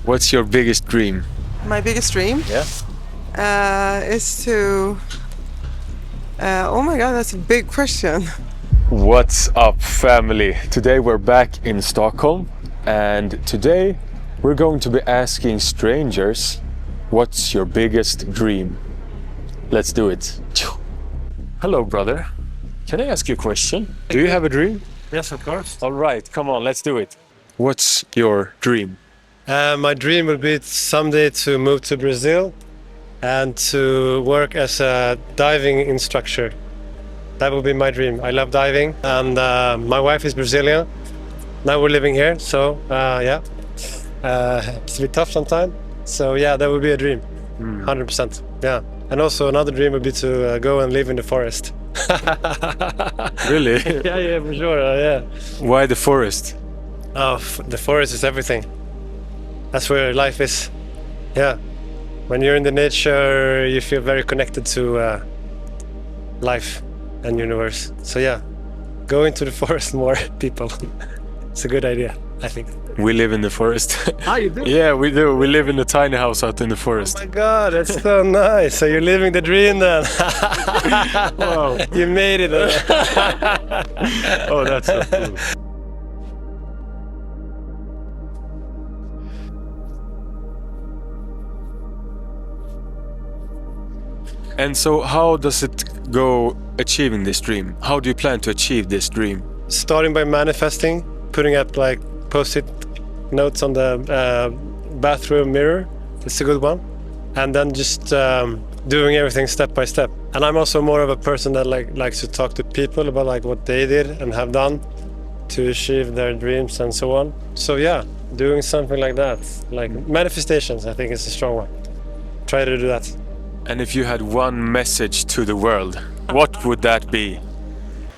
What's your biggest dream? My biggest dream is to. Oh my god, that's a big question. What's up, family? Today we're back in Stockholm, and today we're going to be asking strangers, what's your biggest dream? Let's do it. Hello, brother. Can I ask you a question? Do you have a dream? Yes, of course. All right, come on, let's do it. What's your dream? My dream would be someday to move to Brazil and to work as a diving instructor. That would be my dream. I love diving, and my wife is Brazilian. Now we're living here, so it's a bit tough sometimes. So yeah, that would be a dream, 100%. Yeah, and also another dream would be to go and live in the forest. Really? Yeah, for sure. Yeah. Why the forest? Oh, the forest is everything. That's where life is. Yeah. When you're in the nature, you feel very connected to life and universe. So yeah, go into the forest more, people. It's a good idea, I think. We live in the forest. Ah, you do? Yeah, we do. We live in a tiny house out in the Oh forest. my God, that's so nice. So you're living the dream then. Wow. You made it. Oh, that's so cool. And so how does it go achieving this dream? How do you plan to achieve this dream? Starting by manifesting, putting up like post-it notes on the bathroom mirror. It's a good one. And then just doing everything step by step. And I'm also more of a person that likes to talk to people about like what they did and have done to achieve their dreams and so on. So yeah, doing something like that, like manifestations, I think is a strong one. Try to do that. And if you had one message to the world, what would that be?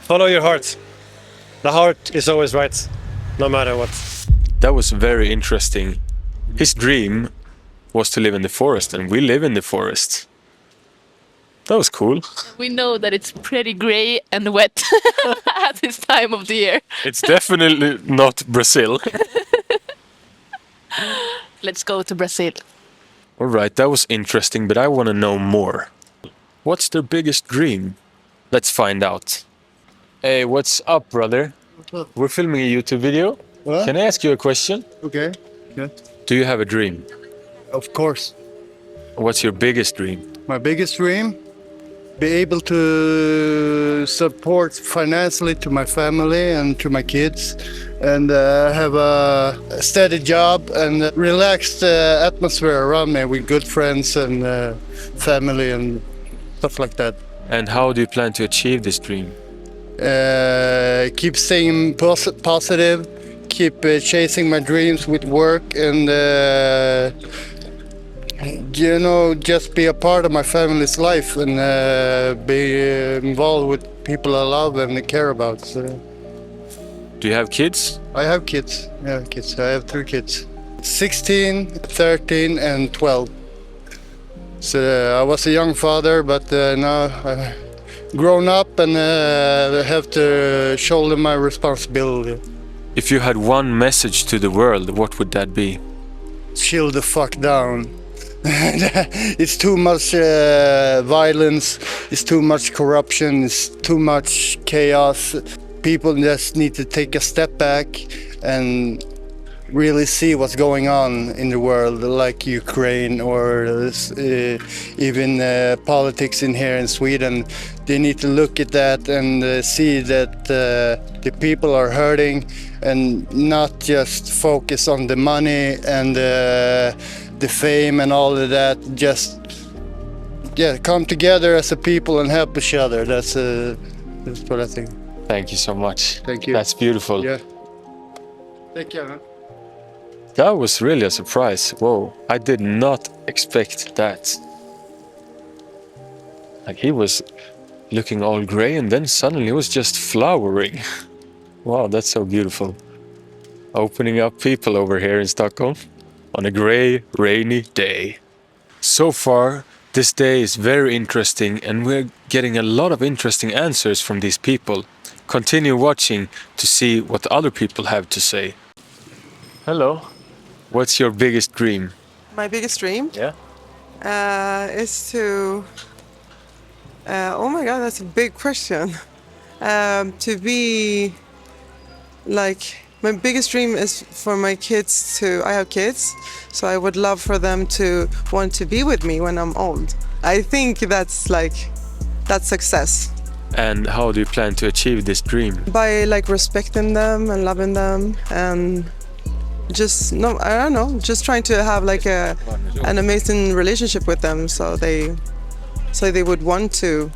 Follow your heart. The heart is always right, no matter what. That was very interesting. His dream was to live in the forest, and we live in the forest. That was cool. We know that it's pretty gray and wet at this time of the year. It's definitely not Brazil. Let's go to Brazil. All right, that was interesting, but I want to know more. What's their biggest dream? Let's find out. Hey, what's up, brother? What's up? We're filming a YouTube video. What? Can I ask you a question? Okay. Yeah. Do you have a dream? Of course. What's your biggest dream? My biggest dream, be able to support financially to my family and to my kids, and have a steady job and a relaxed atmosphere around me with good friends and family and stuff like that. And how do you plan to achieve this dream? Keep staying positive, keep chasing my dreams with work, and just be a part of my family's life and be involved with people I love and care about. So, Do you have kids? I have kids. Yeah, kids. I have 3 kids. 16, 13, and 12. So I was a young father, but now I've grown up and have to shoulder my responsibility. If you had one message to the world, what would that be? Chill the fuck down. It's too much violence, it's too much corruption, it's too much chaos. People just need to take a step back and really see what's going on in the world, like Ukraine or even politics in here in Sweden. They need to look at that and see that the people are hurting and not just focus on the money and the fame and all of that. Just come together as a people and help each other. That's what I think. Thank you so much. Thank you. That's beautiful. Yeah. Thank you, man. That was really a surprise. Whoa, I did not expect that. Like, he was looking all gray and then suddenly it was just flowering. Wow, that's so beautiful. Opening up people over here in Stockholm on a gray, rainy day. So far, this day is very interesting and we're getting a lot of interesting answers from these people. Continue watching to see what other people have to say. Hello. What's your biggest dream? My biggest dream Yeah. is to. Oh my God, that's a big question. To be like, my biggest dream is for my kids to. I have kids, so I would love for them to want to be with me when I'm old. I think that's success. And how do you plan to achieve this dream? By like respecting them and loving them and just no, I don't know, just trying to have like an amazing relationship with them, so they would want to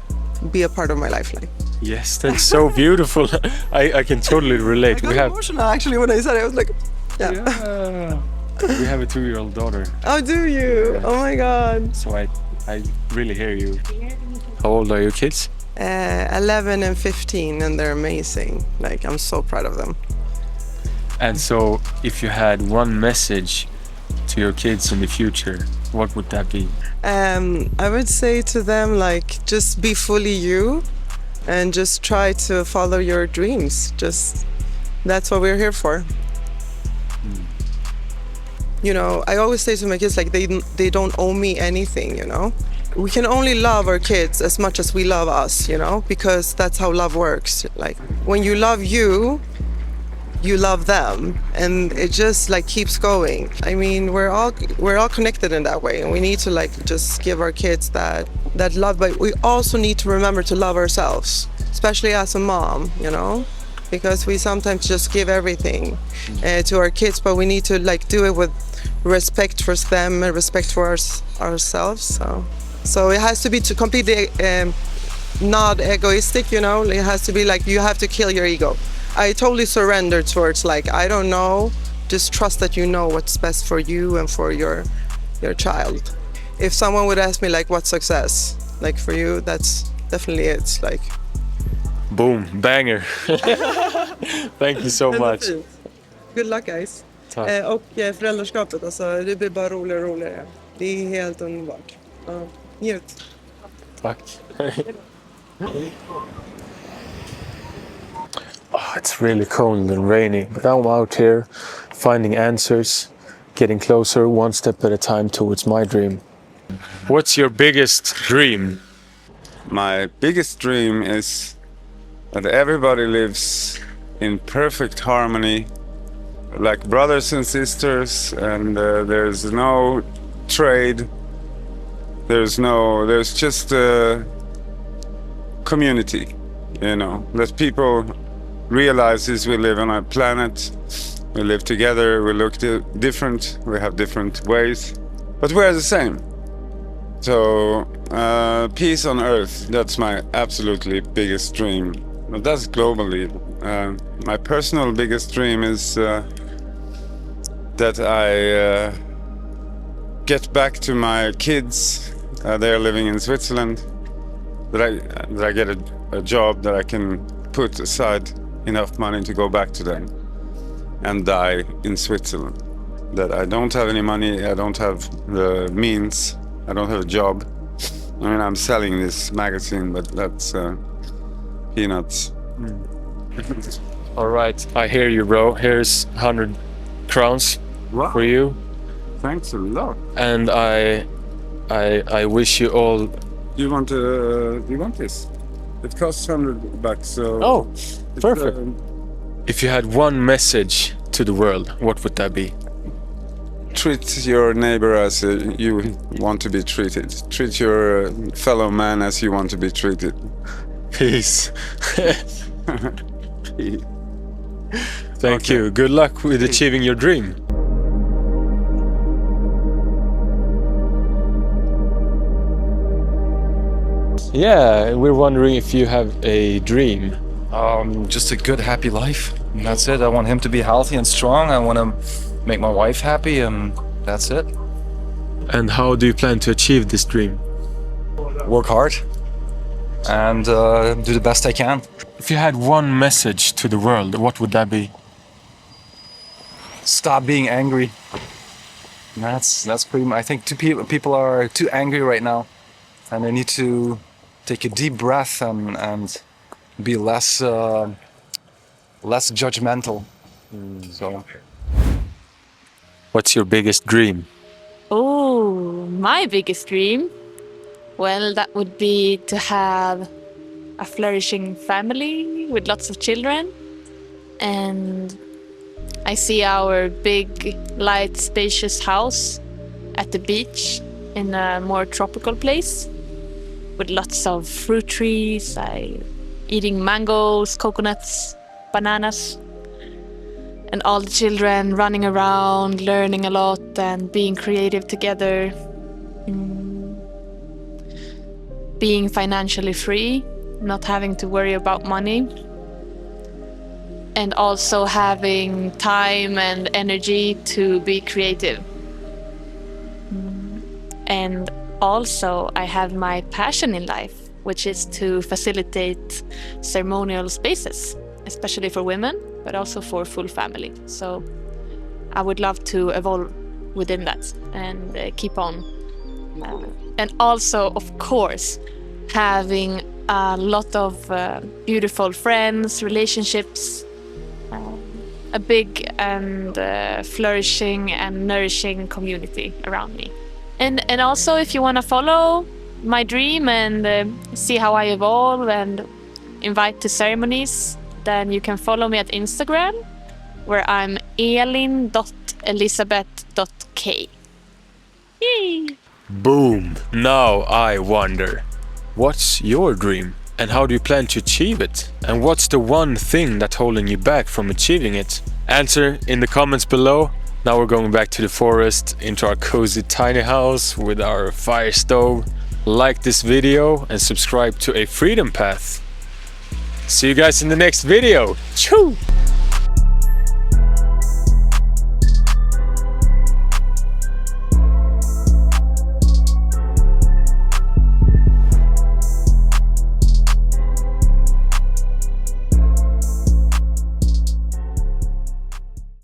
be a part of my life. Like, Yes, that's so beautiful. I can totally relate. I got emotional actually when I said it. I was like, yeah. Yeah. We have a 2-year-old daughter, Oh, do you? Yes. Oh my God. so I really hear you. How old are your kids? 11 and 15, and they're amazing. Like, I'm so proud of them. And so, if you had one message to your kids in the future, what would that be? I would say to them, like, just be fully you and just try to follow your dreams. Just, that's what we're here for. You know, I always say to my kids, like, they don't owe me anything, you know? We can only love our kids as much as we love us, you know? Because that's how love works. Like, when you love you, you love them, and it just like keeps going. I mean, we're all connected in that way, and we need to like just give our kids that love, but we also need to remember to love ourselves, especially as a mom, you know, because we sometimes just give everything to our kids, but we need to like do it with respect for them and respect for ourselves. So it has to be completely not egoistic, you know. It has to be like you have to kill your ego. I totally surrender towards like, I don't know, just trust that you know what's best for you and for your child. If someone would ask me like, what's success? Like for you, that's definitely it. Like, Boom, banger. Thank you so much. Good luck guys. Tack. Och föräldraskapet, alltså det blir bara roligare och roligare. Det är helt underbart. Ja, njut. Tack. Oh, it's really cold and rainy, but I'm out here finding answers, getting closer one step at a time towards my dream. What's your biggest dream? My biggest dream is that everybody lives in perfect harmony, like brothers and sisters, and there's no trade. There's just a community, you know, that people realizes we live on a planet, we live together, we look different, we have different ways, but we're the same. So peace on earth, that's my absolutely biggest dream. But that's globally. My personal biggest dream is that I get back to my kids. They're living in Switzerland. That I get a job that I can put aside enough money to go back to them and die in Switzerland. That I don't have any money, I don't have the means, I don't have a job. I mean, I'm selling this magazine, but that's peanuts. All right, I hear you, bro. Here's 100 crowns Wow. for you, Thanks a lot. and I wish you all. Do you want this? It costs $100, so. Oh, it's, perfect. If you had one message to the world, what would that be? Treat your neighbor as you want to be treated. Treat your fellow man as you want to be treated. Peace. Thank you. Good luck with achieving your dream. Yeah, we're wondering if you have a dream. Just a good, happy life. And that's it. I want him to be healthy and strong. I want to make my wife happy, and that's it. And how do you plan to achieve this dream? Work hard and do the best I can. If you had one message to the world, what would that be? Stop being angry. And that's pretty much. I think people are too angry right now, and they need to take a deep breath and be less judgmental. So. What's your biggest dream? Oh, my biggest dream? Well, that would be to have a flourishing family with lots of children. And I see our big, light, spacious house at the beach in a more tropical place with lots of fruit trees, eating mangoes, coconuts, bananas, and all the children running around, learning a lot and being creative together. Being financially free, not having to worry about money, and also having time and energy to be creative. And also I have my passion in life, which is to facilitate ceremonial spaces, especially for women, but also for full family. So I would love to evolve within that and keep on. And also, of course, having a lot of beautiful friends, relationships, a big and flourishing and nourishing community around me. And also, if you want to follow my dream and see how I evolve and invite to ceremonies, then you can follow me at Instagram, where I'm elin.elisabeth.k. Yay! Boom! Now I wonder, what's your dream? And how do you plan to achieve it? And what's the one thing that's holding you back from achieving it? Answer in the comments below. Now we're going back to the forest, into our cozy tiny house with our fire stove. Like this video and subscribe to A Freedom Path. See you guys in the next video. Choo!